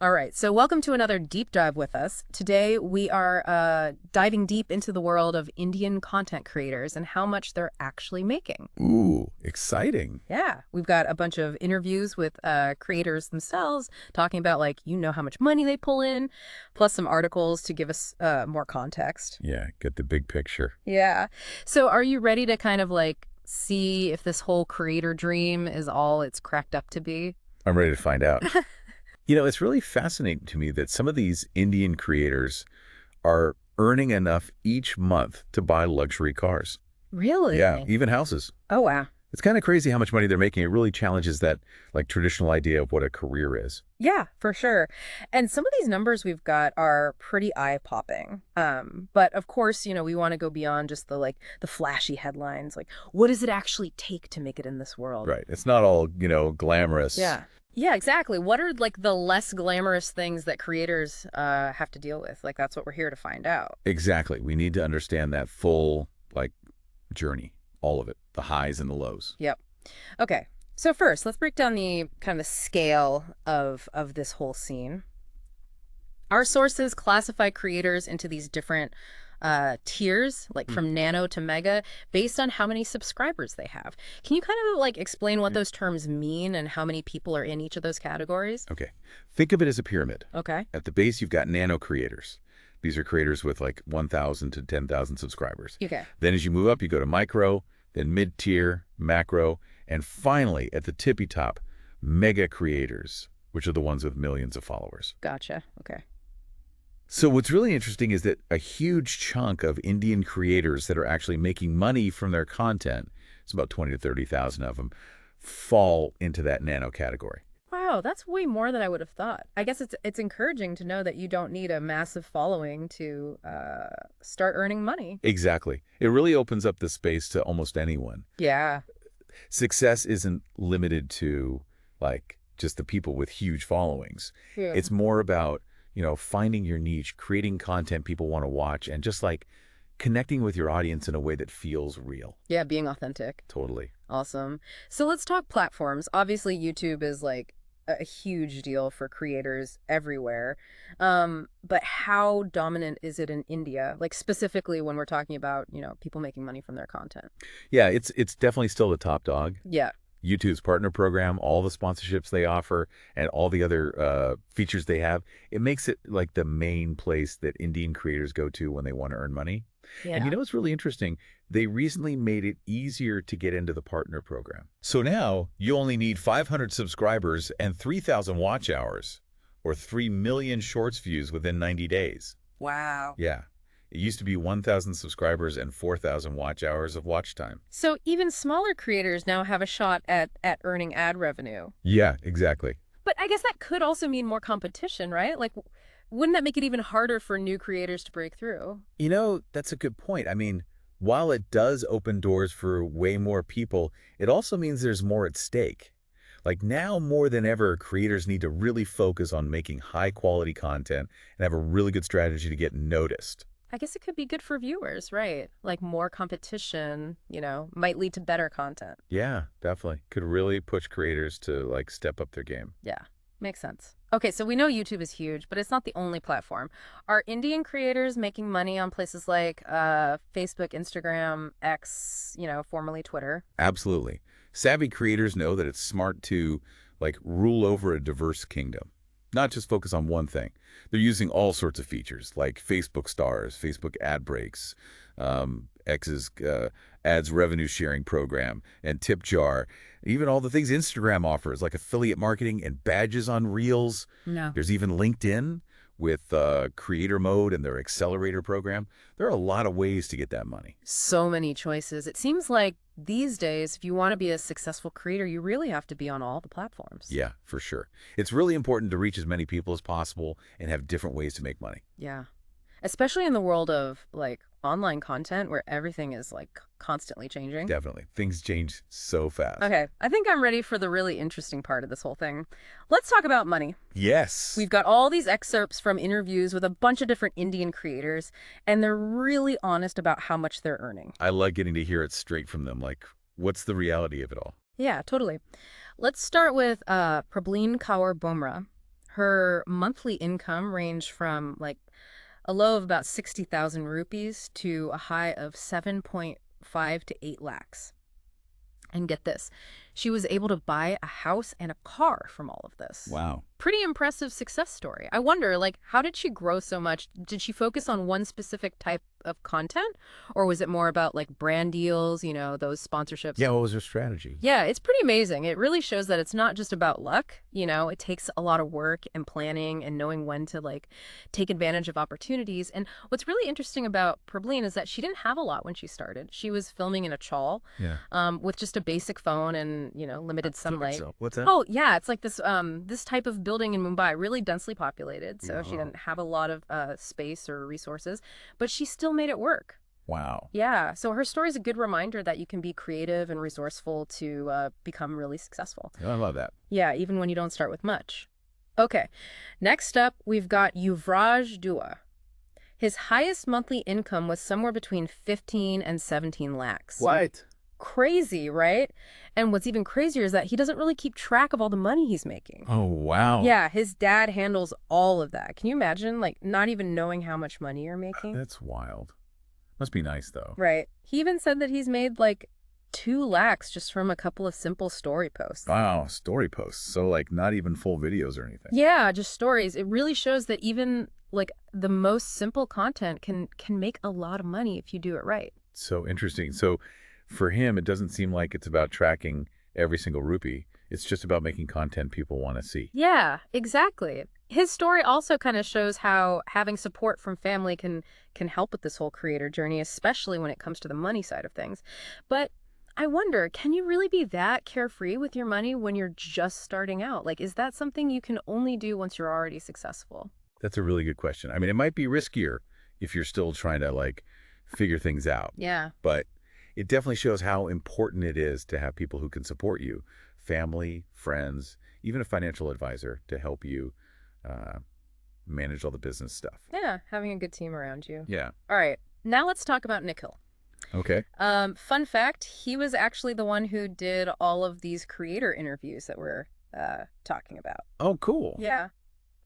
All right, so welcome to another deep dive with us. Today we are diving deep into the world of Indian content creators and how much they're actually making. Ooh, exciting. Yeah, we've got a bunch of interviews with creators themselves talking about how much money they pull in, plus some articles to give us more context. Yeah, get the big picture. Yeah. So are you ready to kind of see if this whole creator dream is all it's cracked up to be? I'm ready to find out. It's really fascinating to me that some of these Indian creators are earning enough each month to buy luxury cars. Yeah, Really? even houses. Oh, wow. It's kind of crazy how much money they're making. It really challenges that traditional idea of what a career is. Yeah, for sure. And some of these numbers we've got are pretty eye-popping. But of course, we want to go beyond just the flashy headlines. Like, what does it actually take to make it in this world? Right. It's not all, glamorous. Yeah. Yeah, exactly. What are the less glamorous things that creators have to deal with? Like, that's what we're here to find out. Exactly. We need to understand that full journey, all of it, the highs and the lows. Yep. Okay. So first, let's break down the kind of the scale of this whole scene. Our sources classify creators into these different tiers, like from nano to mega, based on how many subscribers they have. Can you kind of explain what those terms mean and how many people are in each of those categories? Okay. Think of it as a pyramid. Okay. At the base, you've got nano creators. These are creators with 1,000 to 10,000 subscribers. Okay. Then as you move up, you go to micro, then mid-tier, macro, and finally, at the tippy top, mega creators, which are the ones with millions of followers. Gotcha. Okay. So what's really interesting is that a huge chunk of Indian creators that are actually making money from their content, it's about 20 to 30,000 of them, fall into that nano category. Wow, that's way more than I would have thought. I guess it's encouraging to know that you don't need a massive following to start earning money. Exactly. It really opens up the space to almost anyone. Yeah. Success isn't limited to just the people with huge followings. Yeah. It's more about, finding your niche, creating content people want to watch, and just connecting with your audience in a way that feels real. Yeah, being authentic. Totally. Awesome. So let's talk platforms. Obviously, YouTube is a huge deal for creators everywhere. But how dominant is it in India? Like specifically when we're talking about, people making money from their content. Yeah, it's definitely still the top dog. Yeah. YouTube's partner program, all the sponsorships they offer, and all the other features they have, it makes it the main place that Indian creators go to when they want to earn money. Yeah. And what's really interesting? They recently made it easier to get into the partner program. So now you only need 500 subscribers and 3,000 watch hours, or 3 million shorts views within 90 days. Wow. Yeah. It used to be 1,000 subscribers and 4,000 watch hours of watch time. So even smaller creators now have a shot at earning ad revenue. Yeah, exactly. But I guess that could also mean more competition, right? Like, wouldn't that make it even harder for new creators to break through? That's a good point. I mean, while it does open doors for way more people, it also means there's more at stake. Now more than ever, creators need to really focus on making high quality content and have a really good strategy to get noticed. I guess it could be good for viewers, right? Like more competition, might lead to better content. Yeah, definitely. Could really push creators to step up their game. Yeah, makes sense. Okay, so we know YouTube is huge, but it's not the only platform. Are Indian creators making money on places like Facebook, Instagram, X, formerly Twitter? Absolutely. Savvy creators know that it's smart to rule over a diverse kingdom, not just focus on one thing. They're using all sorts of features like Facebook stars, Facebook ad breaks, X's ads revenue sharing program, and tip jar, even all the things Instagram offers like affiliate marketing and badges on Reels. No. There's even LinkedIn with creator mode and their accelerator program. There are a lot of ways to get that money. So many choices. It seems like these days, if you want to be a successful creator, you really have to be on all the platforms. Yeah, for sure. It's really important to reach as many people as possible and have different ways to make money. Yeah. Especially in the world of online content where everything is constantly changing. Definitely. Things change so fast. Okay, I think I'm ready for the really interesting part of this whole thing. Let's talk about money. Yes. We've got all these excerpts from interviews with a bunch of different Indian creators, and they're really honest about how much they're earning. I like getting to hear it straight from them. What's the reality of it all? Yeah, totally. Let's start with Prableen Kaur Bomra. Her monthly income ranged from like a low of about 60,000 rupees to a high of 7.5 to 8 lakhs. And get this, she was able to buy a house and a car from all of this. Wow. Pretty impressive success story. I wonder, like, how did she grow so much? Did she focus on one specific type of content? Or was it more about, like, brand deals, you know, those sponsorships? Yeah, what was her strategy? Yeah, it's pretty amazing. It really shows that it's not just about luck, you know, it takes a lot of work and planning and knowing when to like take advantage of opportunities. And what's really interesting about Prableen is that she didn't have a lot when she started. She was filming in a chawl, Yeah. with just a basic phone and, you know, limited sunlight. What's that? Oh, yeah, it's like this type of building in Mumbai, really densely populated, so she Wow. didn't have a lot of space or resources, but she still made it work. Wow. Yeah, so her story is a good reminder that you can be creative and resourceful to become really successful. I love that. Yeah, even when you don't start with much. Okay, next up, we've got Yuvraj Dua. His highest monthly income was somewhere between 15 and 17 lakhs. What? Crazy, right? And what's even crazier is that he doesn't really keep track of all the money he's making. Oh, wow. Yeah, his dad handles all of that. Can you imagine, like, not even knowing how much money you're making? That's wild. Must be nice, though. Right. He even said that he's made, like, 2 lakhs just from a couple of simple story posts. Wow, story posts. So, like, not even full videos or anything. Yeah, just stories. It really shows that even, like, the most simple content can make a lot of money if you do it right. So interesting. So, for him, it doesn't seem like it's about tracking every single rupee. It's just about making content people want to see. Yeah, exactly. His story also kind of shows how having support from family can help with this whole creator journey, especially when it comes to the money side of things. But I wonder, can you really be that carefree with your money when you're just starting out? Like, is that something you can only do once you're already successful? That's a really good question. I mean, it might be riskier if you're still trying to, like, figure things out. Yeah. But it definitely shows how important it is to have people who can support you. Family, friends, even a financial advisor to help you manage all the business stuff. Yeah, having a good team around you. Yeah. All right, now let's talk about Nikhil. Okay. Fun fact, he was actually the one who did all of these creator interviews that we're talking about. Oh, cool. Yeah.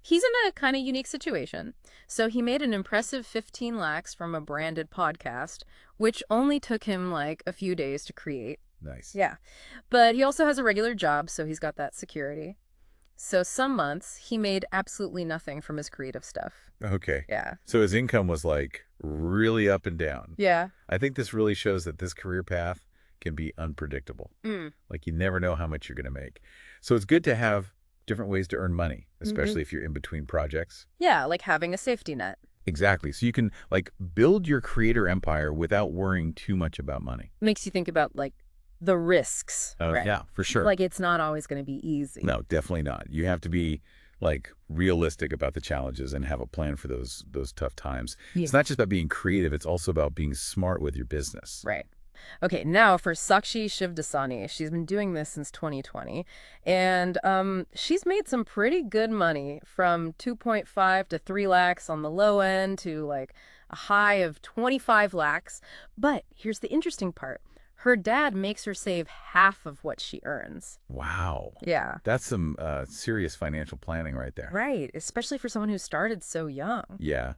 He's in a kind of unique situation. So he made an impressive 15 lakhs from a branded podcast, which only took him like a few days to create. Nice. Yeah. But he also has a regular job, so he's got that security. So some months he made absolutely nothing from his creative stuff. Okay. Yeah. So his income was like really up and down. Yeah. I think this really shows that this career path can be unpredictable. Mm. Like you never know how much you're going to make. So it's good to have different ways to earn money, especially if you're in between projects. Yeah, like having a safety net. Exactly. So you can like build your creator empire without worrying too much about money. Makes you think about like the risks. Right? Yeah, for sure. Like it's not always going to be easy. No, definitely not. You have to be like realistic about the challenges and have a plan for those tough times. Yeah. It's not just about being creative, it's also about being smart with your business. Right. Okay, now for Sakshi Shivdasani. She's been doing this since 2020, and she's made some pretty good money from 2.5 to 3 lakhs on the low end to like a high of 25 lakhs. But here's the interesting part. Her dad makes her save half of what she earns. Wow. Yeah. That's some serious financial planning right there. Right, especially for someone who started so young. Yeah.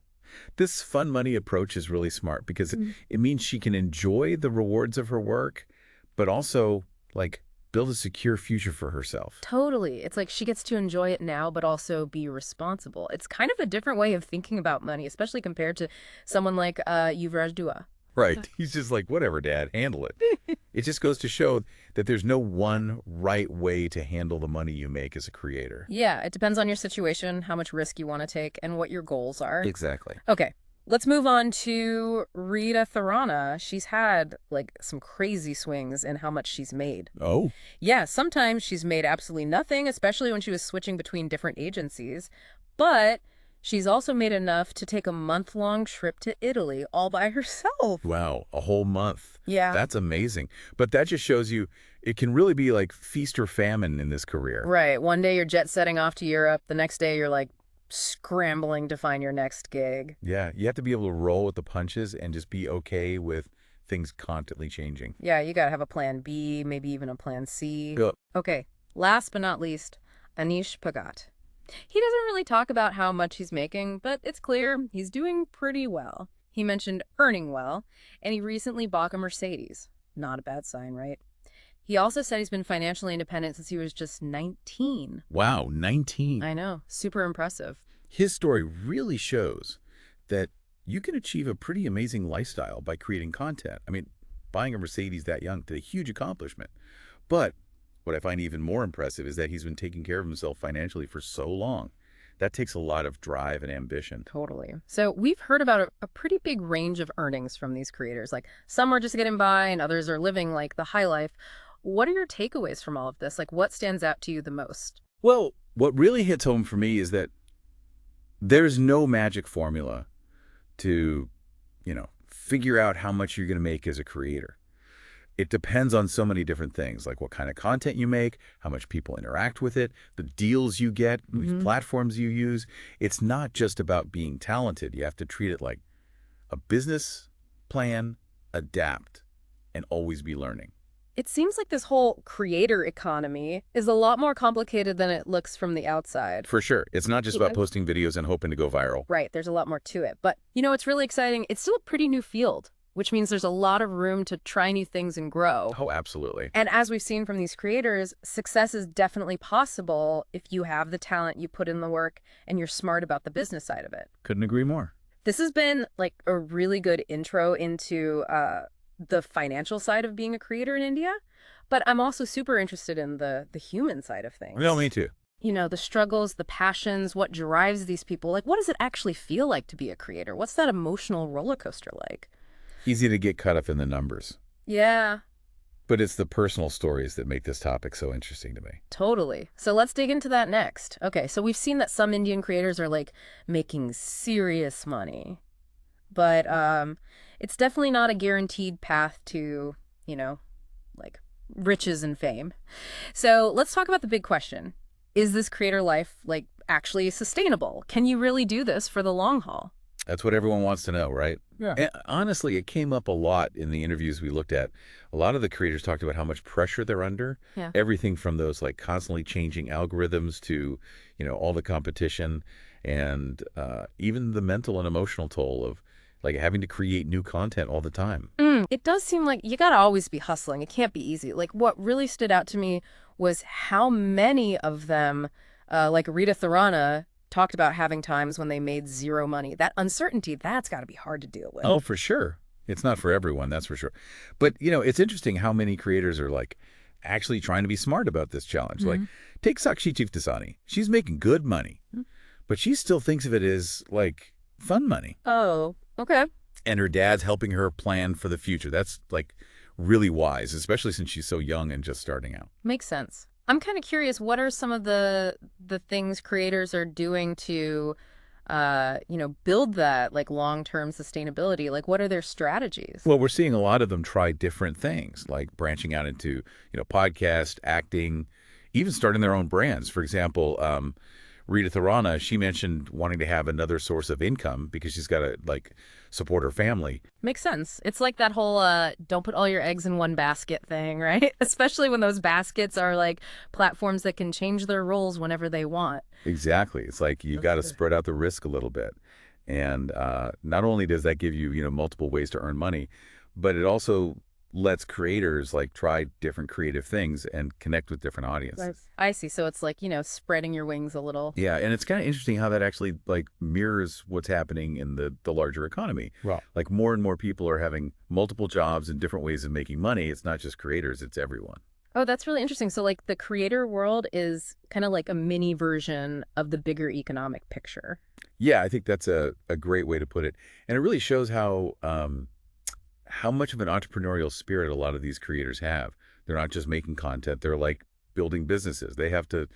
This fun money approach is really smart because it means she can enjoy the rewards of her work, but also like build a secure future for herself. Totally. It's like she gets to enjoy it now, but also be responsible. It's kind of a different way of thinking about money, especially compared to someone like Yuvraj Dua. Right. He's just like, whatever, Dad, handle it. It just goes to show that there's no one right way to handle the money you make as a creator. Yeah, it depends on your situation, how much risk you want to take, and what your goals are. Exactly. Okay, let's move on to Rita Tharana. She's had like some crazy swings in how much she's made. Oh. Yeah, sometimes she's made absolutely nothing, especially when she was switching between different agencies. But she's also made enough to take a month-long trip to Italy all by herself. Wow, a whole month. Yeah. That's amazing. But that just shows you it can really be like feast or famine in this career. Right. One day you're jet setting off to Europe. The next day you're like scrambling to find your next gig. Yeah, you have to be able to roll with the punches and just be okay with things constantly changing. Yeah, you got to have a plan B, maybe even a plan C. Yep. Okay, last but not least, Anish Bhagat. He doesn't really talk about how much he's making, but it's clear he's doing pretty well. He mentioned earning well, and he recently bought a Mercedes. Not a bad sign, right? He also said he's been financially independent since he was just 19. Wow, 19. I know, super impressive. His story really shows that you can achieve a pretty amazing lifestyle by creating content. I mean, buying a Mercedes that young is a huge accomplishment. But what I find even more impressive is that he's been taking care of himself financially for so long. That takes a lot of drive and ambition. Totally. So we've heard about a pretty big range of earnings from these creators. Like some are just getting by and others are living like the high life. What are your takeaways from all of this? Like what stands out to you the most? Well, what really hits home for me is that there's no magic formula to, figure out how much you're going to make as a creator. It depends on so many different things, like what kind of content you make, how much people interact with it, the deals you get, which platforms you use. It's not just about being talented. You have to treat it like a business plan, adapt, and always be learning. It seems like this whole creator economy is a lot more complicated than it looks from the outside. For sure. It's not just about posting videos and hoping to go viral. Right. There's a lot more to it. But, it's really exciting. It's still a pretty new field, which means there's a lot of room to try new things and grow. Oh, absolutely. And as we've seen from these creators, success is definitely possible if you have the talent, you put in the work, and you're smart about the business side of it. Couldn't agree more. This has been like a really good intro into the financial side of being a creator in India, but I'm also super interested in the human side of things. No, me too. The struggles, the passions, what drives these people. Like, what does it actually feel like to be a creator? What's that emotional roller coaster like? Easy to get caught up in the numbers. Yeah. But it's the personal stories that make this topic so interesting to me. Totally. So let's dig into that next. Okay, so we've seen that some Indian creators are like making serious money, but it's definitely not a guaranteed path to, like riches and fame. So let's talk about the big question. Is this creator life like actually sustainable? Can you really do this for the long haul? That's what everyone wants to know, right? Yeah. And honestly, it came up a lot in the interviews we looked at. A lot of the creators talked about how much pressure they're under. Yeah. Everything from those like constantly changing algorithms to, all the competition and even the mental and emotional toll of like having to create new content all the time. It does seem like you gotta always be hustling. It can't be easy. Like what really stood out to me was how many of them, like Rita Tharana, talked about having times when they made zero money. That uncertainty, that's got to be hard to deal with. Oh, for sure. It's not for everyone, that's for sure. But, it's interesting how many creators are like actually trying to be smart about this challenge. Like, take Sakshi Chieftasani. She's making good money, but she still thinks of it as like fun money. Oh, okay. And her dad's helping her plan for the future. That's like really wise, especially since she's so young and just starting out. Makes sense. I'm kind of curious, what are some of the things creators are doing to, build that like long-term sustainability? Like, what are their strategies? Well, we're seeing a lot of them try different things, like branching out into, podcast, acting, even starting their own brands. For example, Rita Tharana, she mentioned wanting to have another source of income because she's got to like support her family. Makes sense. It's like that whole don't put all your eggs in one basket thing, right? Especially when those baskets are like platforms that can change their roles whenever they want. Exactly. It's like you got to spread out the risk a little bit. And not only does that give you, multiple ways to earn money, but it also lets creators like try different creative things and connect with different audiences. I see. So it's like, spreading your wings a little. Yeah, and it's kind of interesting how that actually like mirrors what's happening in the larger economy. Right. Like more and more people are having multiple jobs and different ways of making money. It's not just creators, it's everyone. Oh, that's really interesting. So like the creator world is kind of like a mini version of the bigger economic picture. Yeah, I think that's a great way to put it. And it really shows how much of an entrepreneurial spirit a lot of these creators have. They're not just making content, they're like building businesses. They have to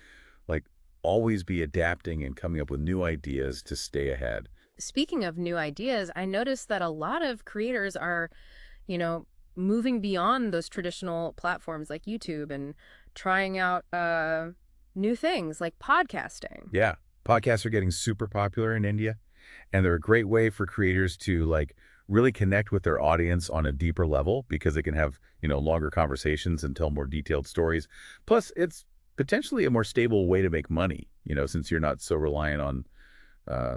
like always be adapting and coming up with new ideas to stay ahead. Speaking of new ideas, I noticed that a lot of creators are, moving beyond those traditional platforms like YouTube and trying out new things like podcasting. Yeah, podcasts are getting super popular in India, and they're a great way for creators to like really connect with their audience on a deeper level because they can have, longer conversations and tell more detailed stories. Plus, it's Potentially a more stable way to make money, since you're not so reliant on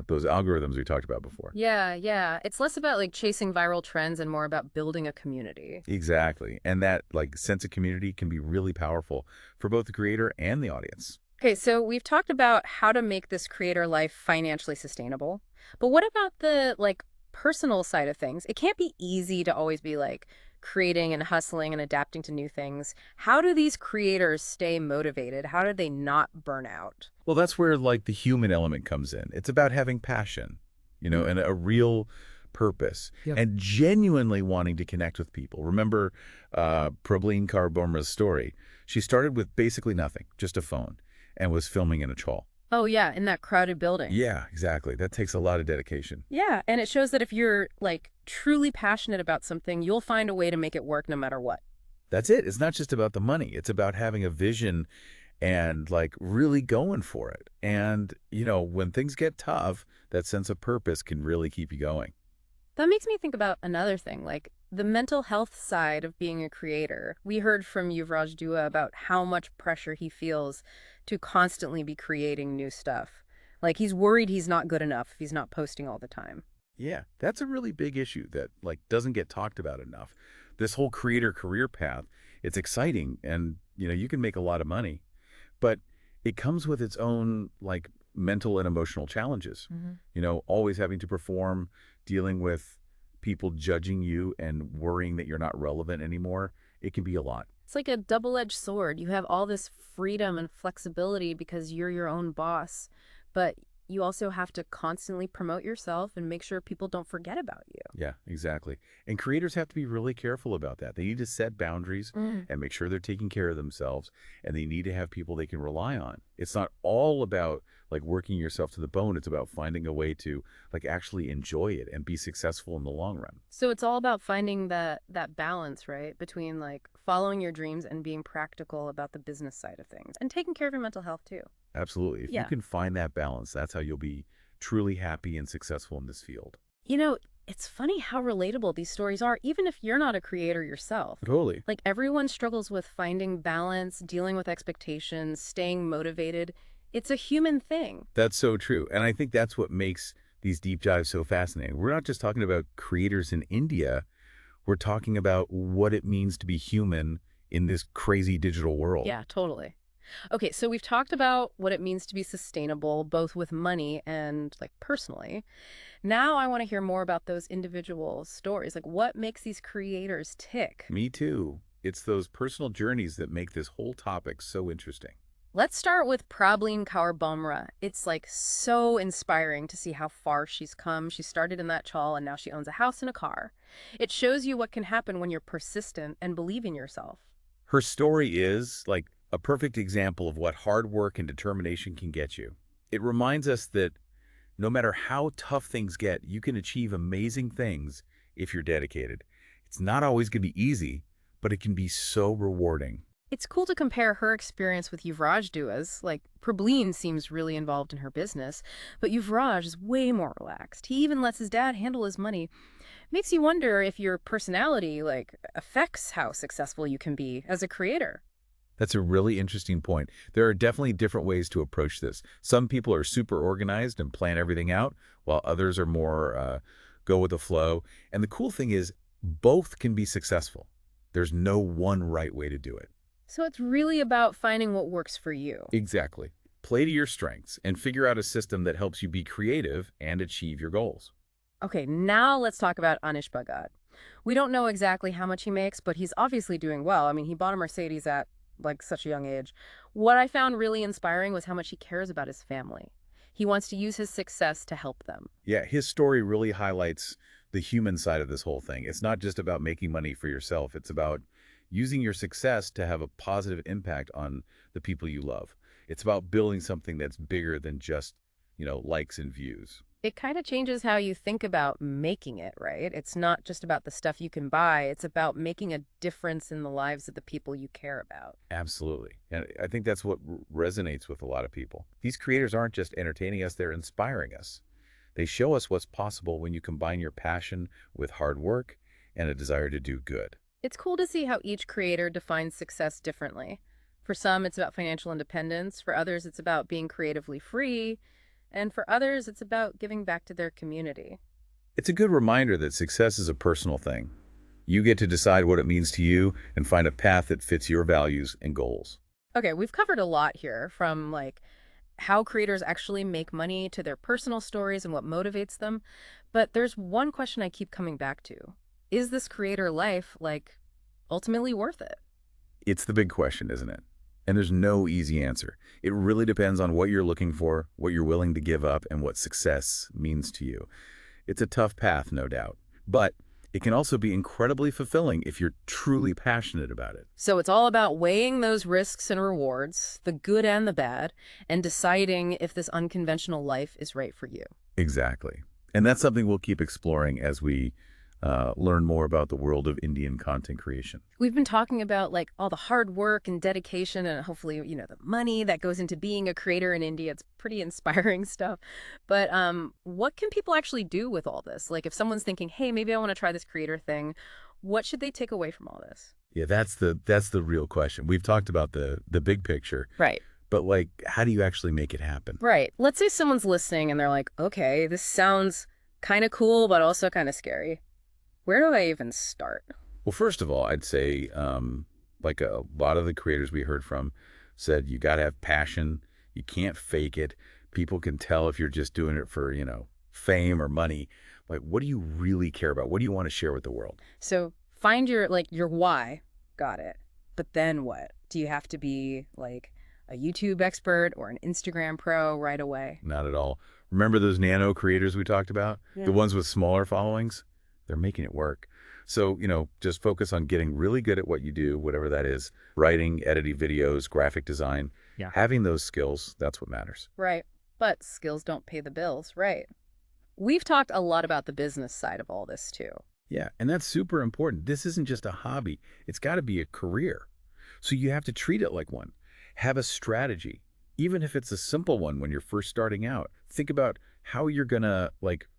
those algorithms we talked about before. Yeah, yeah. It's less about like chasing viral trends and more about building a community. Exactly. And that sense of community can be really powerful for both the creator and the audience. Okay, so we've talked about how to make this creator life financially sustainable. But what about the like personal side of things? It can't be easy to always be like creating and hustling and adapting to new things. How do these creators stay motivated? How do they not burn out? Well, that's where the human element comes in. It's about having passion, and a real purpose Yep. and genuinely wanting to connect with people. Remember Prableen Kaur story. She started with basically nothing, just a phone, and was filming in a chawl. Oh, yeah, in that crowded building. Yeah, exactly. That takes a lot of dedication. Yeah, and it shows that if you're like truly passionate about something, you'll find a way to make it work no matter what. That's it. It's not just about the money. It's about having a vision and really going for it. And, when things get tough, that sense of purpose can really keep you going. That makes me think about another thing, like the mental health side of being a creator. We heard from Yuvraj Dua about how much pressure he feels to constantly be creating new stuff. Like he's worried he's not good enough if he's not posting all the time. Yeah, that's a really big issue that doesn't get talked about enough. This whole creator career path, it's exciting and, you can make a lot of money, but it comes with its own mental and emotional challenges. Always having to perform, dealing with people judging you and worrying that you're not relevant anymore. It can be a lot. It's like a double-edged sword. You have all this freedom and flexibility because you're your own boss, but you also have to constantly promote yourself and make sure people don't forget about you. Yeah, exactly. And creators have to be really careful about that. They need to set boundaries and make sure they're taking care of themselves, and they need to have people they can rely on. It's not all about working yourself to the bone. It's about finding a way to actually enjoy it and be successful in the long run. So it's all about finding that balance, right? Between like following your dreams and being practical about the business side of things and taking care of your mental health too. Absolutely. If you Yeah. can find that balance, that's how you'll be truly happy and successful in this field. You know, it's funny how relatable these stories are, even if you're not a creator yourself. Totally. Like everyone struggles with finding balance, dealing with expectations, staying motivated. It's a human thing. That's so true. And I think that's what makes these deep dives so fascinating. We're not just talking about creators in India. We're talking about what it means to be human in this crazy digital world. Yeah, totally. Okay, so we've talked about what it means to be sustainable, both with money and like personally. Now I want to hear more about those individual stories. Like what makes these creators tick? Me too. It's those personal journeys that make this whole topic so interesting. Let's start with Prableen Kaur. It's like so inspiring to see how far she's come. She started in that chawl and now she owns a house and a car. It shows you what can happen when you're persistent and believe in yourself. Her story is a perfect example of what hard work and determination can get you. It reminds us that no matter how tough things get, you can achieve amazing things if you're dedicated. It's not always going to be easy, but it can be so rewarding. It's cool to compare her experience with Yuvraj Dua's. Like, Prableen seems really involved in her business, but Yuvraj is way more relaxed. He even lets his dad handle his money. Makes you wonder if your personality, affects how successful you can be as a creator. That's a really interesting point. There are definitely different ways to approach this. Some people are super organized and plan everything out, while others are more go with the flow. And the cool thing is, both can be successful. There's no one right way to do it. So it's really about finding what works for you. Exactly. Play to your strengths and figure out a system that helps you be creative and achieve your goals. Okay, now let's talk about Anish Bhagat. We don't know exactly how much he makes, but he's obviously doing well. I mean, he bought a Mercedes at such a young age. What I found really inspiring was how much he cares about his family. He wants to use his success to help them. Yeah, his story really highlights the human side of this whole thing. It's not just about making money for yourself. It's about using your success to have a positive impact on the people you love. It's about building something that's bigger than just, likes and views. It kind of changes how you think about making it, right? It's not just about the stuff you can buy. It's about making a difference in the lives of the people you care about. Absolutely. And I think that's what resonates with a lot of people. These creators aren't just entertaining us, they're inspiring us. They show us what's possible when you combine your passion with hard work and a desire to do good. It's cool to see how each creator defines success differently. For some, it's about financial independence. For others, it's about being creatively free. And for others, it's about giving back to their community. It's a good reminder that success is a personal thing. You get to decide what it means to you and find a path that fits your values and goals. Okay, we've covered a lot here, from like how creators actually make money to their personal stories and what motivates them. But there's one question I keep coming back to. Is this creator life, like, ultimately worth it? It's the big question, isn't it? And there's no easy answer. It really depends on what you're looking for, what you're willing to give up, and what success means to you. It's a tough path, no doubt. But it can also be incredibly fulfilling if you're truly passionate about it. So it's all about weighing those risks and rewards, the good and the bad, and deciding if this unconventional life is right for you. Exactly. And that's something we'll keep exploring as we learn more about the world of Indian content creation. We've been talking about like all the hard work and dedication and hopefully, the money that goes into being a creator in India. It's pretty inspiring stuff. But what can people actually do with all this? Like if someone's thinking, hey, maybe I want to try this creator thing, what should they take away from all this? Yeah, that's the real question. We've talked about the big picture, Right. but like, how do you actually make it happen? Right. Let's say someone's listening and they're like, okay, this sounds kind of cool, but also kind of scary. Where do I even start? Well, first of all, I'd say, like a lot of the creators we heard from said, you got to have passion. You can't fake it. People can tell if you're just doing it for, fame or money. Like, what do you really care about? What do you want to share with the world? So find your why. Got it. But then what? Do you have to be like a YouTube expert or an Instagram pro right away? Not at all. Remember those nano creators we talked about? Yeah. The ones with smaller followings? They're making it work. So, just focus on getting really good at what you do, whatever that is. Writing, editing videos, graphic design. Yeah. Having those skills, that's what matters. Right. But skills don't pay the bills, right? We've talked a lot about the business side of all this too. Yeah, and that's super important. This isn't just a hobby. It's got to be a career. So you have to treat it like one. Have a strategy, even if it's a simple one when you're first starting out. Think about how you're going to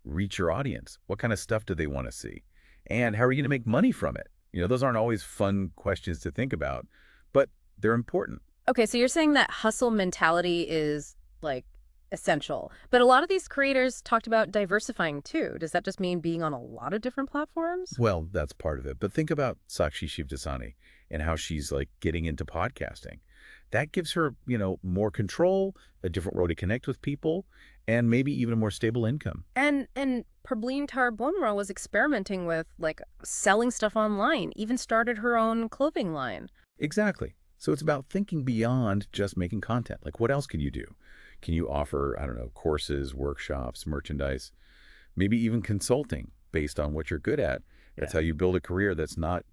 reach your audience. What kind of stuff do they want to see? And how are you going to make money from it? Those aren't always fun questions to think about, but they're important. Okay, so you're saying that hustle mentality is like essential. But a lot of these creators talked about diversifying too. Does that just mean being on a lot of different platforms? Well, that's part of it. But think about Sakshi Shivdasani and how she's getting into podcasting. That gives her, more control, a different way to connect with people, and maybe even a more stable income. And Prableen Tarbonra was experimenting with selling stuff online, even started her own clothing line. Exactly. So it's about thinking beyond just making content. Like, what else can you do? Can you offer, I don't know, courses, workshops, merchandise, maybe even consulting based on what you're good at? That's how you build a career that's not,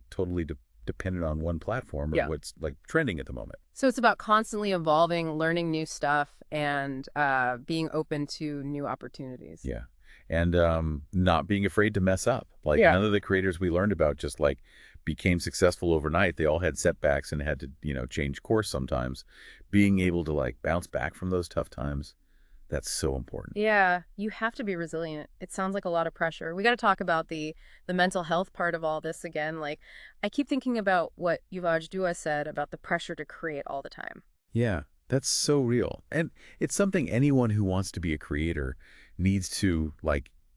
totally dependent on one platform or what's trending at the moment. So it's about constantly evolving, learning new stuff, and being open to new opportunities. Yeah. And not being afraid to mess up. None of the creators we learned about just became successful overnight. They all had setbacks and had to, change course sometimes. Being able to bounce back from those tough times, that's so important. Yeah, you have to be resilient. It sounds like a lot of pressure. We got to talk about the mental health part of all this again. I keep thinking about what Yuvaj Dua said about the pressure to create all the time. Yeah, that's so real. And it's something anyone who wants to be a creator needs to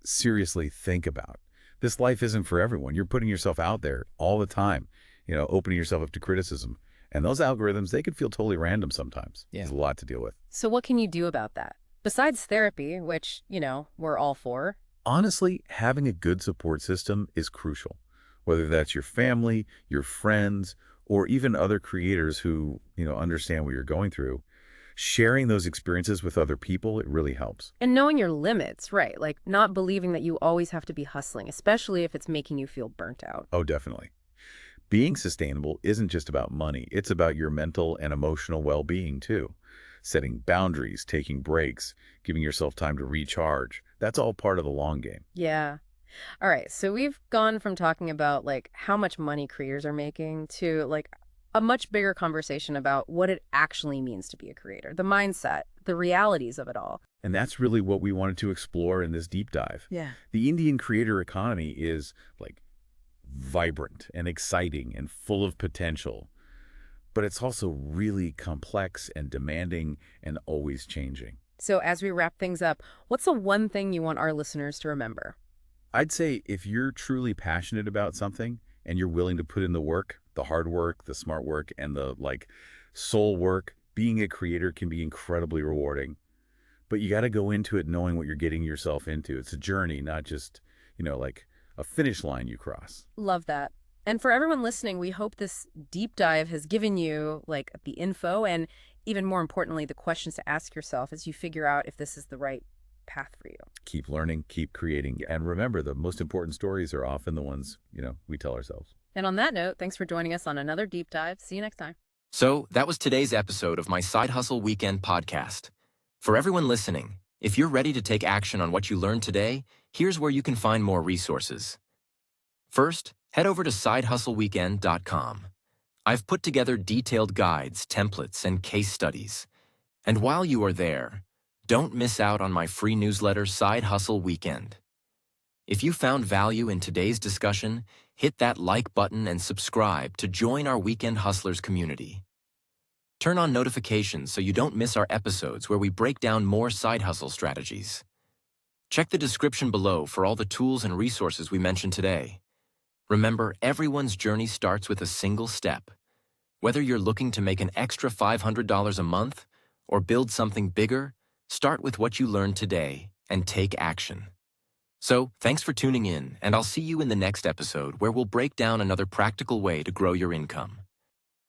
seriously think about. This life isn't for everyone. You're putting yourself out there all the time, opening yourself up to criticism. And those algorithms, they could feel totally random sometimes. Yeah. There's a lot to deal with. So what can you do about that? Besides therapy, which, we're all for. Honestly, having a good support system is crucial. Whether that's your family, your friends, or even other creators who, understand what you're going through. Sharing those experiences with other people, it really helps. And knowing your limits, right? Not believing that you always have to be hustling, especially if it's making you feel burnt out. Oh, definitely. Being sustainable isn't just about money. It's about your mental and emotional well-being, too. Setting boundaries, taking breaks, giving yourself time to recharge. That's all part of the long game. Yeah. All right. So we've gone from talking about how much money creators are making to a much bigger conversation about what it actually means to be a creator, the mindset, the realities of it all. And that's really what we wanted to explore in this deep dive. Yeah. The Indian creator economy is vibrant and exciting and full of potential. but it's also really complex and demanding and always changing. So as we wrap things up, what's the one thing you want our listeners to remember? I'd say if you're truly passionate about something and you're willing to put in the work, the hard work, the smart work, and the soul work, being a creator can be incredibly rewarding. But you got to go into it knowing what you're getting yourself into. It's a journey, not just, like a finish line you cross. Love that. And for everyone listening, we hope this deep dive has given you the info and even more importantly, the questions to ask yourself as you figure out if this is the right path for you. Keep learning, keep creating. And remember, the most important stories are often the ones, we tell ourselves. And on that note, thanks for joining us on another deep dive. See you next time. So that was today's episode of my Side Hustle Weekend podcast. For everyone listening, if you're ready to take action on what you learned today, here's where you can find more resources. First, head over to sidehustleweekend.com. I've put together detailed guides, templates, and case studies. And while you are there, don't miss out on my free newsletter, Side Hustle Weekend. If you found value in today's discussion, hit that like button and subscribe to join our Weekend Hustlers community. Turn on notifications so you don't miss our episodes where we break down more side hustle strategies. Check the description below for all the tools and resources we mentioned today. Remember, everyone's journey starts with a single step. Whether you're looking to make an extra $500 a month or build something bigger, start with what you learned today and take action. So, thanks for tuning in, and I'll see you in the next episode where we'll break down another practical way to grow your income.